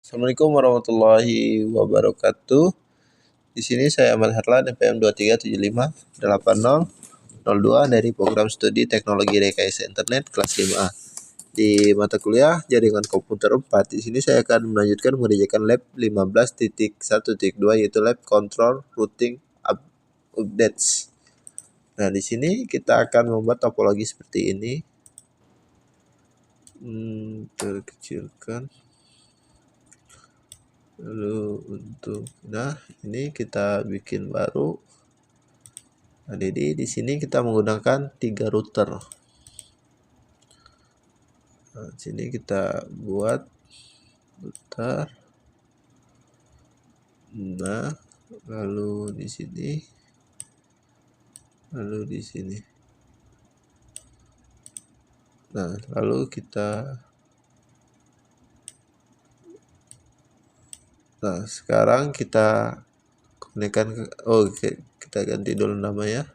Assalamualaikum warahmatullahi wabarakatuh. Di sini saya Ahmad Herlan, NPM 23758002 dari program studi Teknologi Rekayasa Internet kelas 5A. Di mata kuliah Jaringan Komputer 4, di sini saya akan melanjutkan mengerjakan lab 15.1.2 yaitu lab Control Routing Updates. Nah, di sini kita akan membuat topologi seperti ini. Terkecilkan. Lalu ini kita bikin baru. Nah, jadi di sini kita menggunakan 3 router. Nah, sini kita buat router. Nah, lalu di sini, lalu di sini. Nah, lalu sekarang kita konekkan kita ganti dulu namanya.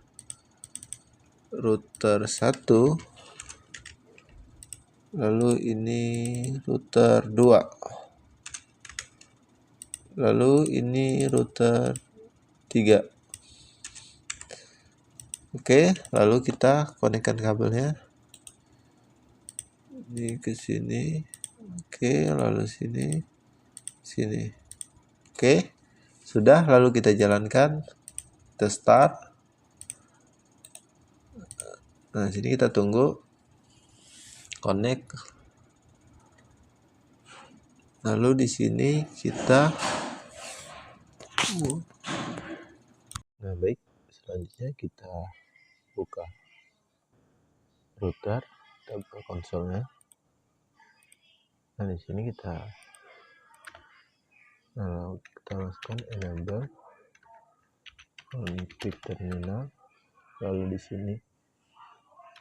Router 1. Lalu ini router 2. Lalu ini router 3. Oke, lalu kita konekkan kabelnya. Ini ke sini. Oke, lalu sini. Oke. Sudah, lalu kita jalankan. Kita start. Nah, sini kita tunggu. Connect. Lalu di sini kita baik, selanjutnya kita buka router, kita buka konsolnya. Nah, di sini kita masukkan enable config terminal. Lalu di sini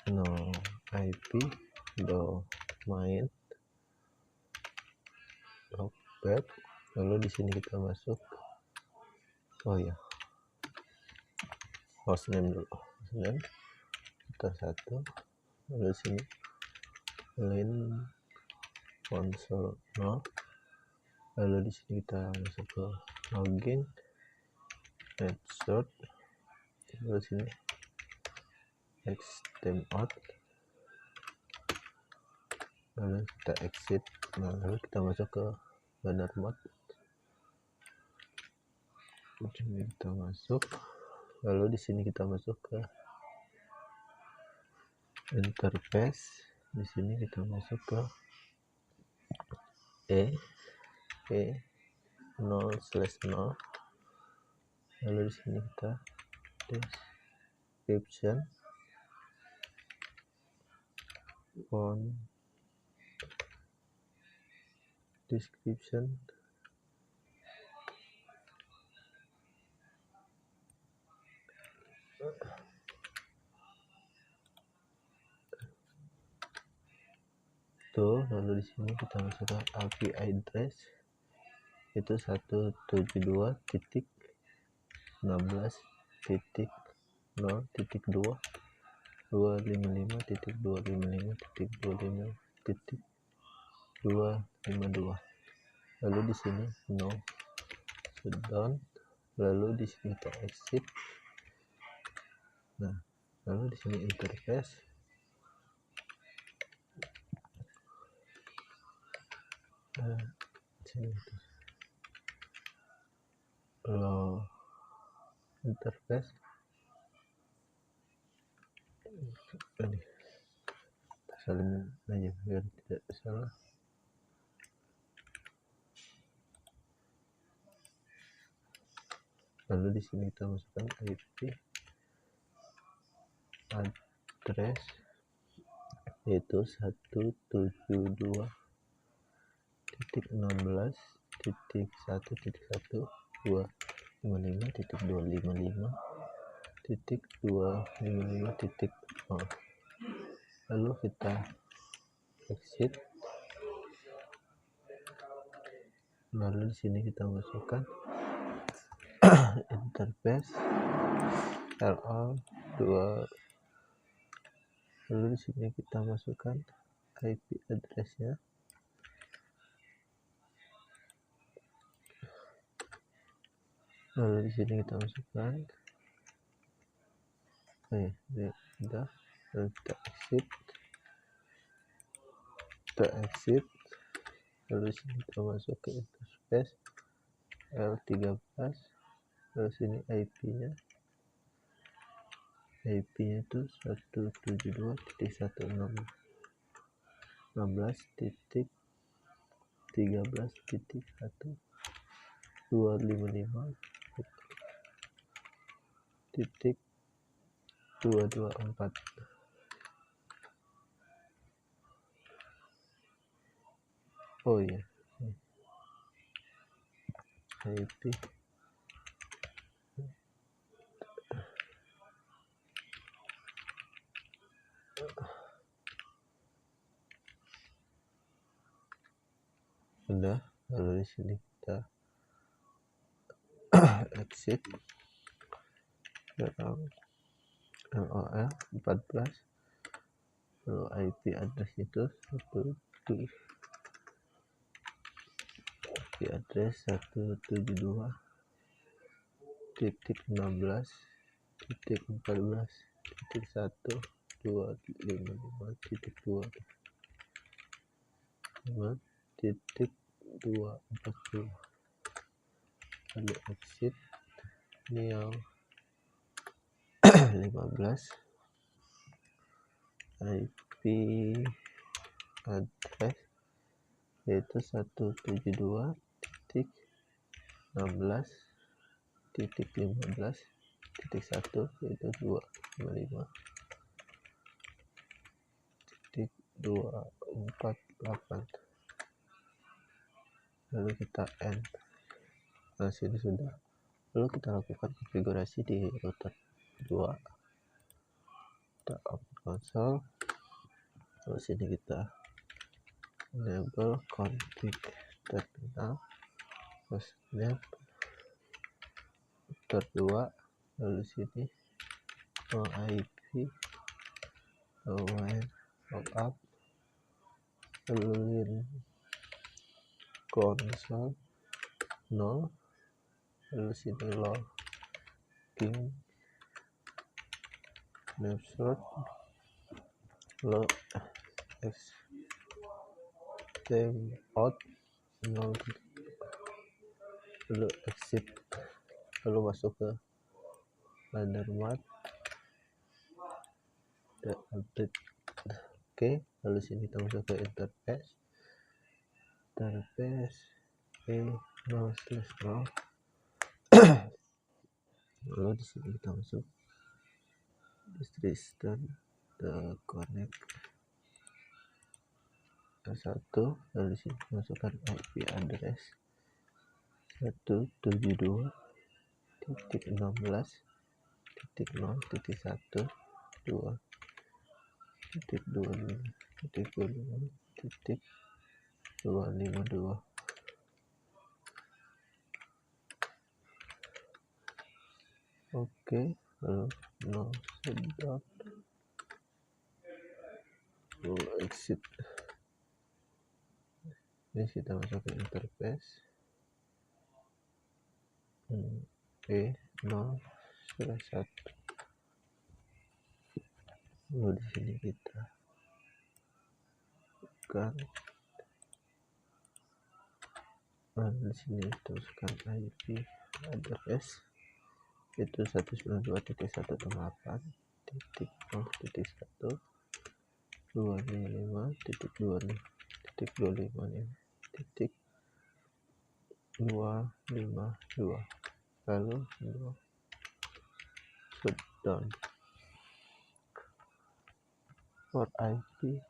no IP domain logback. Lalu di sini kita masuk hostname dulu. Hostname router 1. Lalu di sini lin console 0. Lalu di sini kita masuk ke login, netshot. Lalu di sini extend out. Lalu kita exit. Nah, lalu kita masuk ke banner mode. Kita masuk. Lalu di sini kita masuk ke interface. Di sini kita masuk ke E0/0. Lalu di sini kita description lalu di sini kita masuk ke IP address itu 172.0.255.255.255.252. Lalu di sini no shutdown. Lalu di sini kita exit. Nah, lalu di sini interface. Interface ini salin aja biar tidak salah. Lalu di sini kita masukkan IP address yaitu 172.1.1.255.255.0. Lalu kita exit. Lalu di sini kita masukkan interface LL2. Lalu di sini kita masukkan IP addressnya Lalu di sini kita masukkan udah, lalu kita exit, lalu di sini kita masuk ke interface L13, lalu sini IP-nya itu 172.168.13.1.254. Oh iya, IP udah. Lalu di sini kita exit LOL 14, lalu IP address itu IP address 172.16.14.1.2.5.240. lalu exit neo 15, IP address yaitu 172.16.15.1 yaitu 255.248. lalu kita end. Nah, sini sudah. Lalu kita lakukan konfigurasi di router 2. Kita open console, lalu sini kita enable config terminal, terus name router 2, lalu sini IP log lalu console 0, lalu sini login snapshot, lalu out 0, lalu exit, lalu masuk ke Thunderbird dan update. Oke, lalu sini kita masuk ke interface E0/0. lalu di sini kita masuk distribution connect satu, lalu di sini masukkan IP address 172.16.1.2.25.252. Oke, lalu no shutdown, lalu exit. Ini kita masuk ke interface E0/1. lalu di sini kita bukan, di sini teruskan IP address itu 192.168.1.255.252, lalu shutdown. Port IP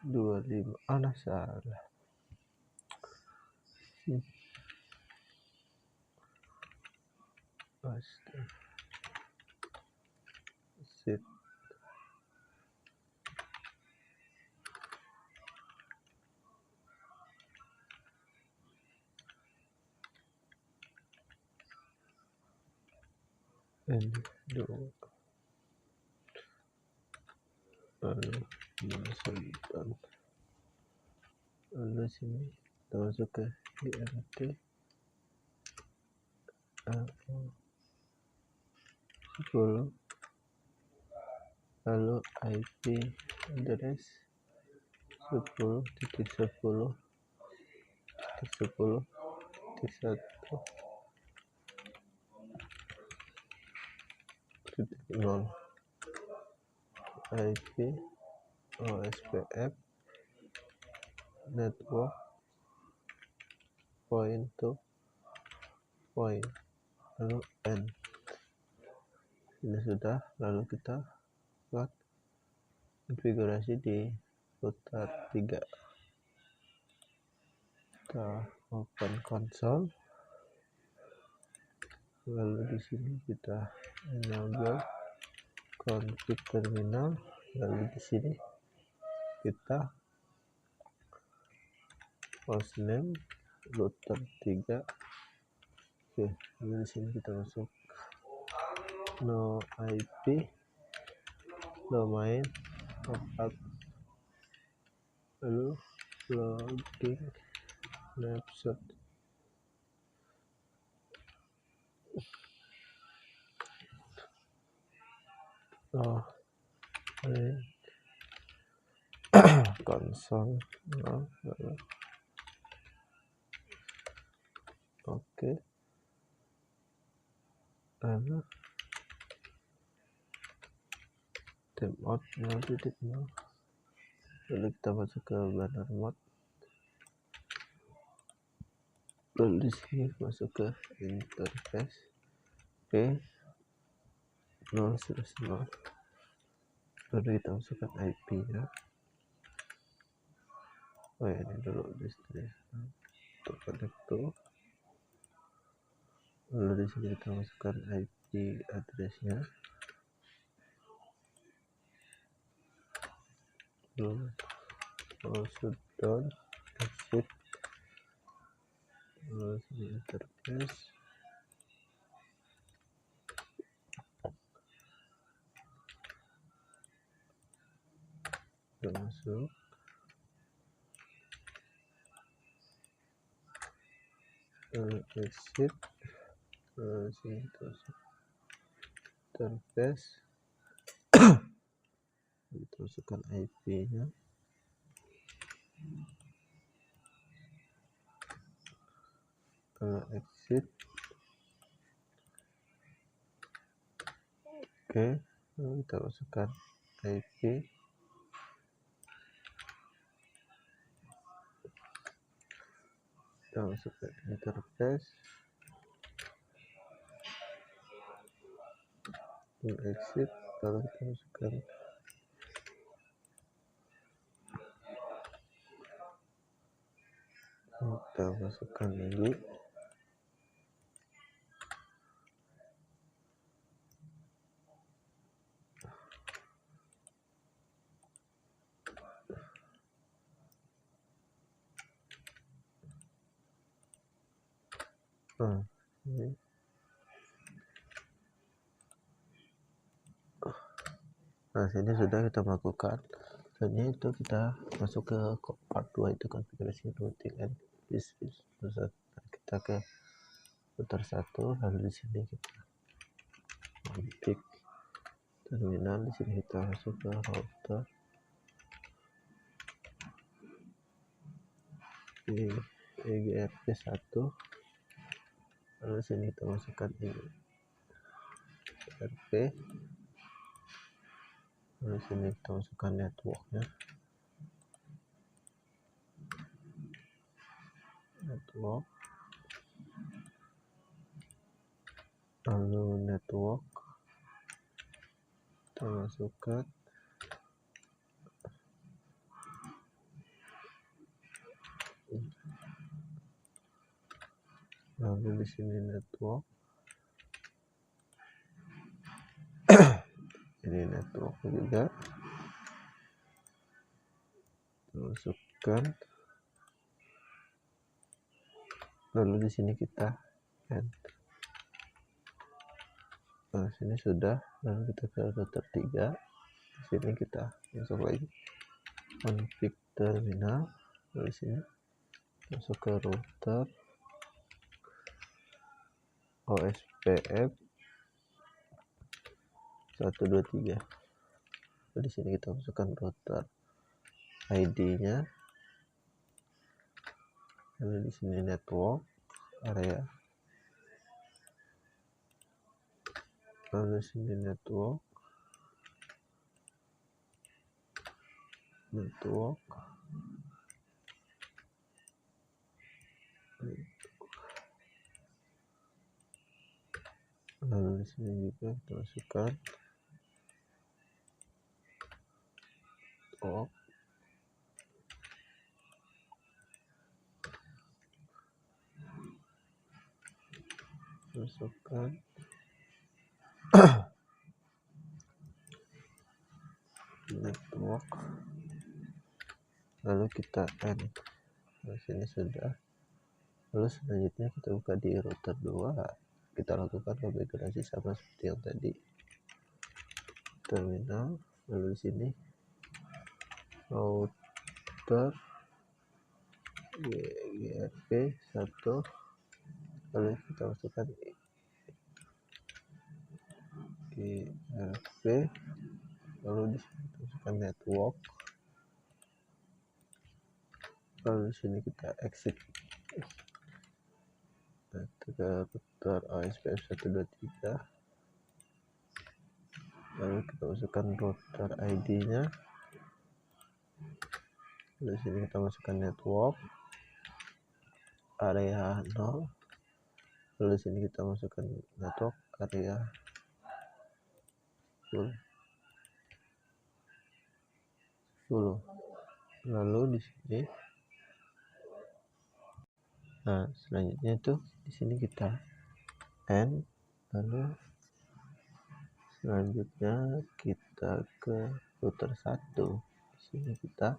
25. Salah. Pasti sit and do lalu shutdown. lalu sini kita masuk ke INT LO 10, lalu IP address 10.10.10.1.0 IP OSPF network point to point, lalu N. Ini sudah, lalu kita buat konfigurasi di router 3. Kita open console, lalu di sini kita enable config terminal, lalu di sini kita hostname router 3. Oke, lalu di sini kita masuk no IP domain lookup, lalu logging snapshot. Ini konsol no, lalu oke, lalu timeout 0.0, lalu kita masuk ke banner mode, lalu di sini masuk ke interface P 0/0, lalu kita masukkan IP nya. Oh ya, ini dulu display untuk konektor, lalu di sini kita masukkan IP addressnya, lalu shutdown exit, lalu sini interface, kita masuk, lalu exit, lalu sini kita masuk interface, kita masukkan IP nya, lalu exit. Oke, lalu kita masukkan IP, kita masukkan interface, lalu exit, lalu kita masukkan lagi, ini. Nah, sini sudah kita melakukan. Selanjutnya itu kita masuk ke part 2, itu konfigurasi routing and switch. Kita ke router 1, lalu di sini kita config terminal, di sini kita masuk ke router di EGRP 1, lalu sini kita masukkan EGRP, lalu sini kita masukkan networknya, lalu network kita masukkan, lalu di sini network, ini network juga kita masukkan, lalu di sini kita add. Nah, sini sudah, lalu kita ke router 3, di sini kita masuk lagi config terminal, Lalu sini masuk ke router OSPF 123. Di sini kita masukkan router ID-nya. Lalu di sini network area. Lalu di sini network. Lalu di sini juga kita masukkan network. Masukkan network, lalu kita end. Nah, sini sudah. Lalu selanjutnya kita buka di router 2, kita lakukan konfigurasi sama seperti yang tadi. Terminal, lalu di sini router GRP 1, lalu kita masukkan GRP, lalu di sini kita masukkan network, lalu di sini kita exit ke router OSPF 123, lalu kita masukkan router ID-nya. Di sini kita masukkan network area 0, lalu di sini kita masukkan network area full. Lalu di sini, nah selanjutnya itu di sini kita end. Lalu selanjutnya kita ke router 1. Di sini kita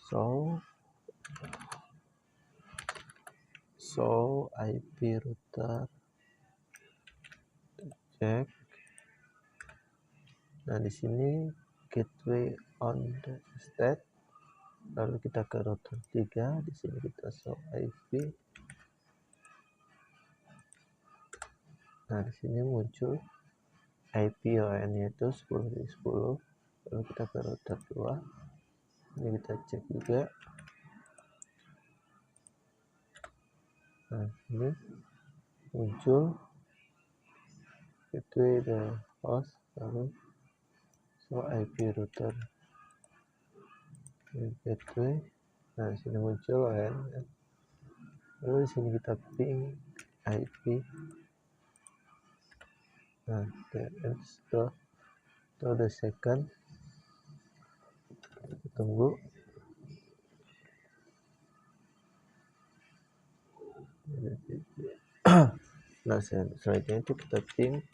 show IP router, cek. Nah di sini gateway on the state. Lalu kita ke router 3, di sini kita show IP. Nah di sini muncul IP ON-nya itu 10.10. Lalu kita ke router 2, ini kita cek juga. Nah ini muncul gateway the host, lalu show IP router gateway. Nah di sini muncul ON. Lalu di sini kita ping IP. Nah the second, tunggu. Nah selanjutnya itu kita ping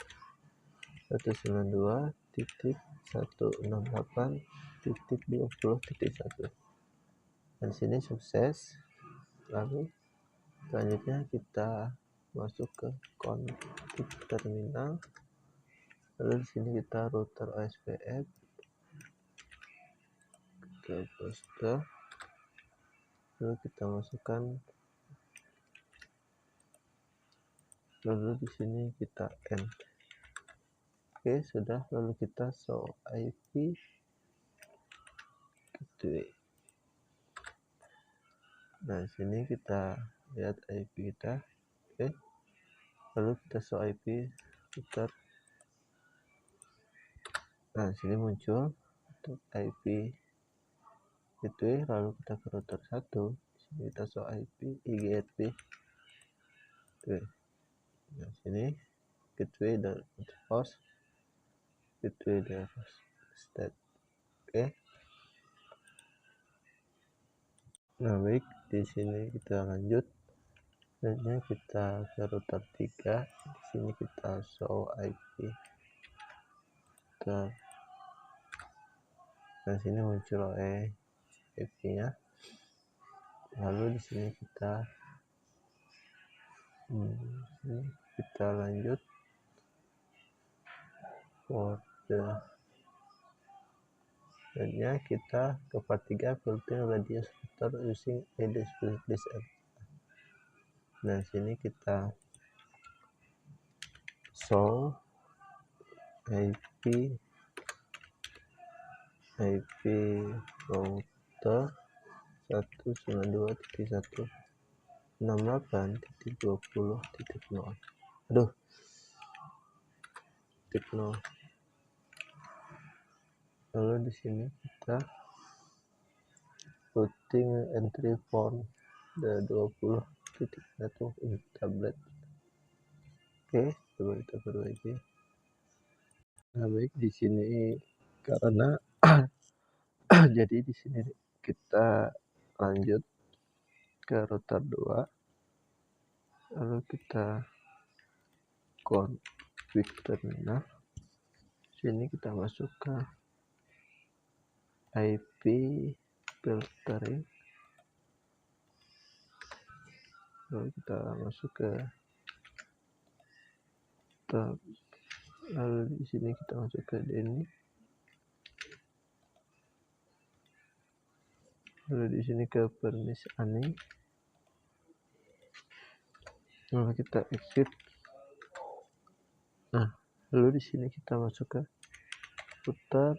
192.168.20.1. dan sini sukses. Lalu selanjutnya kita masuk ke config terminal. Lalu di sini kita router OSPF ke poster, lalu kita masukkan, lalu di sini kita end. Oke, sudah. Lalu kita show IP gateway. Nah di sini kita lihat IP kita. Oke, lalu kita show IP router. Nah di sini muncul untuk IP gateway. Lalu kita ke router 1, di sini kita show IP IGRP. Oke, nah sini gateway dan host, gateway dan host state. Oke, nah baik, di sini kita lanjut. Selanjutnya kita ke router 3, di sini kita show IP router. Nah sini muncul IP-nya. Lalu di sini kita lanjut port Selanjutnya kita ke part 3, filter radius router using a display. Nah, sini kita show IP router 192.168.20.0. Aduh, titik 0. Lalu di sini kita routing entry form 20.1 tablet. Oke, coba kita perbaiki. Nah, baik, di sini karena jadi di sini kita lanjut ke router 2, lalu kita config terminal. Sini kita masuk ke IP filtering, lalu kita masuk ke tab, lalu di sini kita masuk ke ini, lalu di sini ke permissioning, lalu kita exit. Nah, lalu di sini kita masuk ke router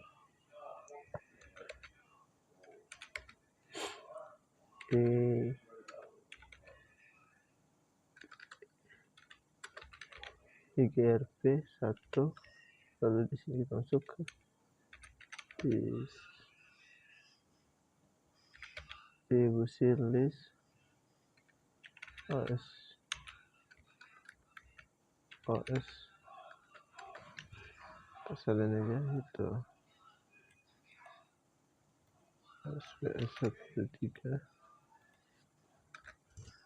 IGRP 1, lalu di sini kita masuk ke distribusi list OS kesalahan aja itu SPS 13.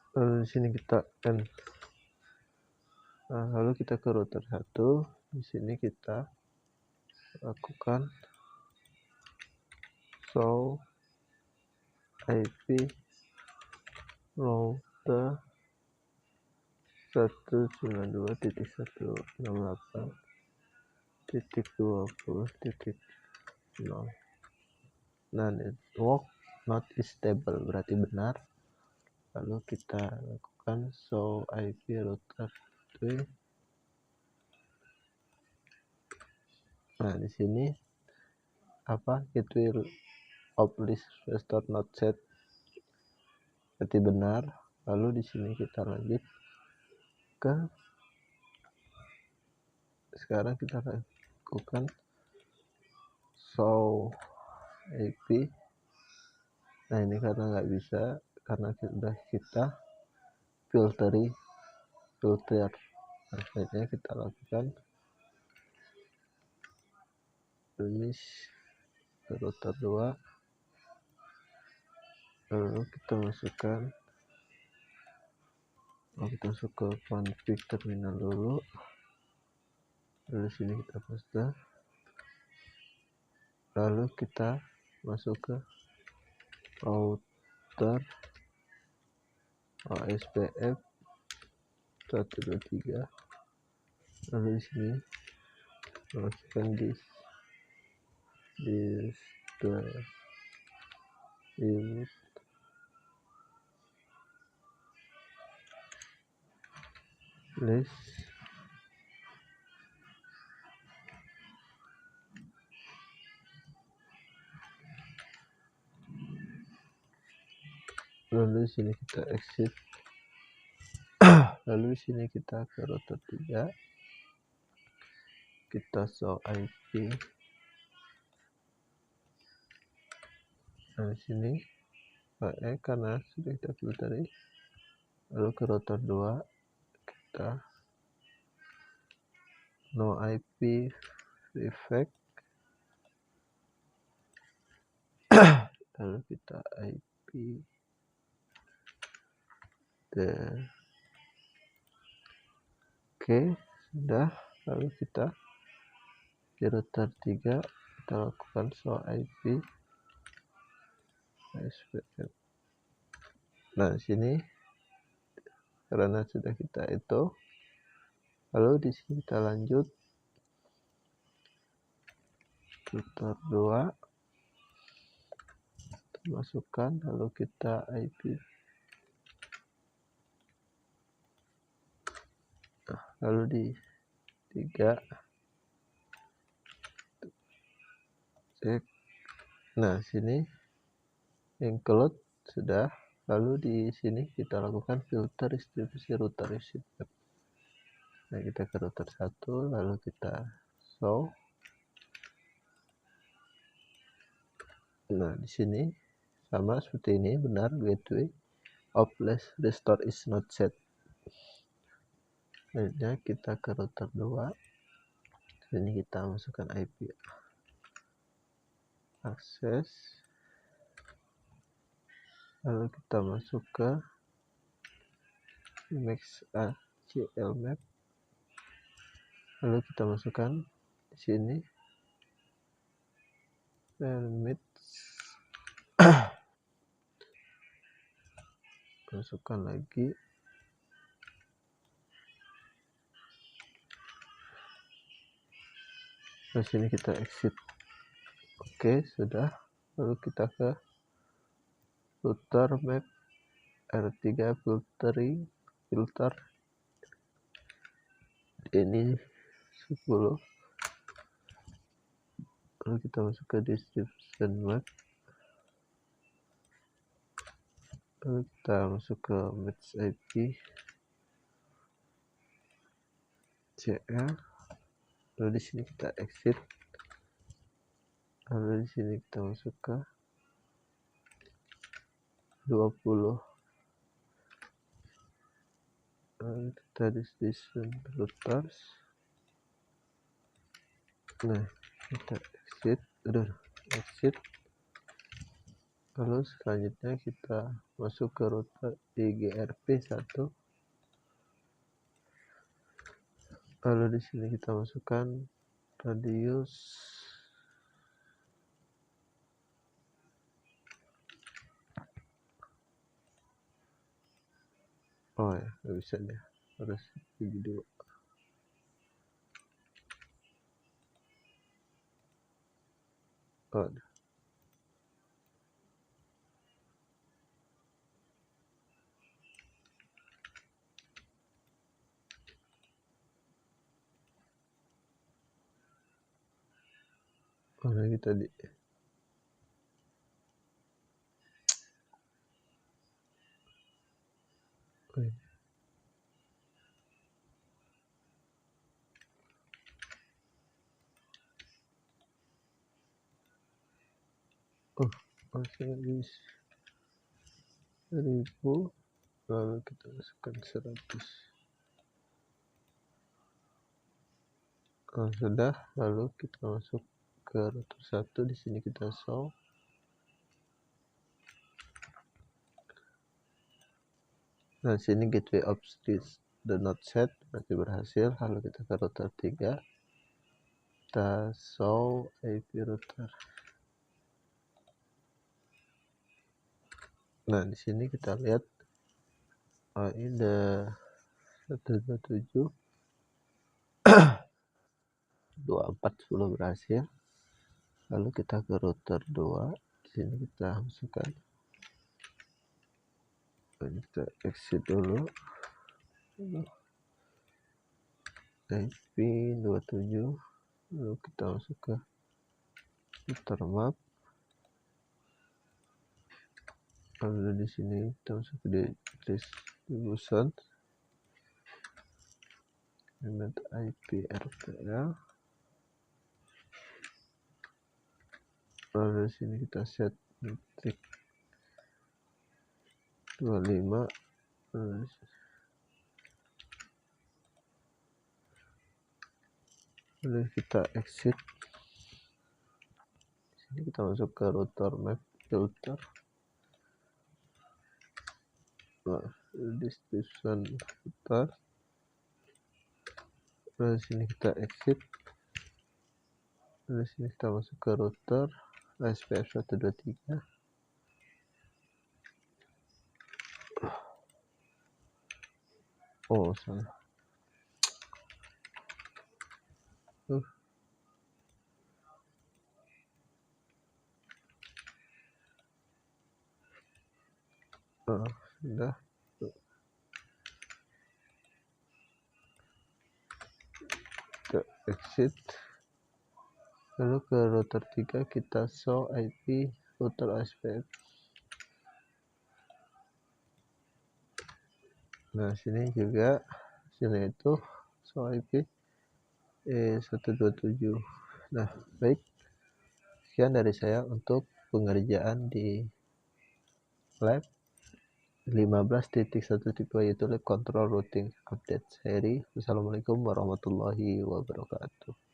Lalu di sini kita N. Nah, lalu kita ke router 1. Di sini kita lakukan show IP router 192.168.20.0. Nah, network not stable berarti benar. Lalu kita lakukan show IP router 2. Nah, di sini gateway of list restore not set berarti benar. Lalu di sini kita lanjut ke, sekarang kita lakukan show IP. Nah, ini karena nggak bisa, karena sudah kita filter. Nah, selanjutnya kita lakukan finish ke router 2, lalu kita masukkan, kita masuk ke config terminal dulu, lalu sini kita paste, lalu kita masuk ke router OSPF 123, lalu di sini masukkan display list. Lalu di sini kita exit. Lalu di sini kita ke router 3, kita show IP. Nah, di sini karena sudah kita filteri. Lalu ke router 2, kita no IP effect, lalu kita IP Oke, sudah. Lalu kita di router 3 kita lakukan show IP SPF. Nah, di sini karena sudah kita itu, lalu di sini kita lanjut router 2, masukkan, lalu kita IP, lalu di 3 cek. Nah, sini include sudah, lalu di sini kita lakukan filter distribusi router receive map. Nah, kita ke router 1, lalu kita show. Nah, di sini sama seperti ini, benar, gateway of last restore is not set. Selanjutnya kita ke router 2. Sini kita masukkan IP akses, lalu kita masuk ke max ACL map, lalu kita masukkan di sini permit, masukkan lagi, di sini kita exit. Oke, sudah. Lalu kita ke router map R3 filter ini 10, lalu kita masuk ke distribution map, lalu kita masuk ke match IP CL, lalu di sini kita exit, lalu di sini kita masuk ke 20, lalu kita distribution routers. Nah, kita exit, lalu selanjutnya kita masuk ke router IGRP 1, lalu di sini kita masukkan radius, oh ya, nggak bisa dia, harus video. Oh, lagi tadi. Oh, masih habis 1000, lalu kita masukkan 100. Kalau sudah, lalu kita masuk ke router 1, di sini kita show. Nah, sini gateway of this the not set berarti berhasil. Lalu kita ke router 3, kita show IP router. Nah, di sini kita lihat, oh, ini ada 127 24 berhasil. Lalu kita ke router 2, di sini kita masukkan, kita exit dulu, IP 27, lalu kita masuk ke router map, lalu di sini kita masuk ke distribution element IP RTL, lalu di sini kita set metric 25, lalu kita exit. Di sini kita masuk ke router map filter, distribution router, lalu di sini kita exit. Lalu di sini kita masuk ke router SPF 123. Oh, salah. Sudah. Ke exit, lalu ke router 3 kita show IP router aspect. Nah sini juga hasilnya itu show IP 127. Nah baik, sekian dari saya untuk pengerjaan di lab 15.1.2 yaitu lab control routing update seri. Wassalamualaikum warahmatullahi wabarakatuh.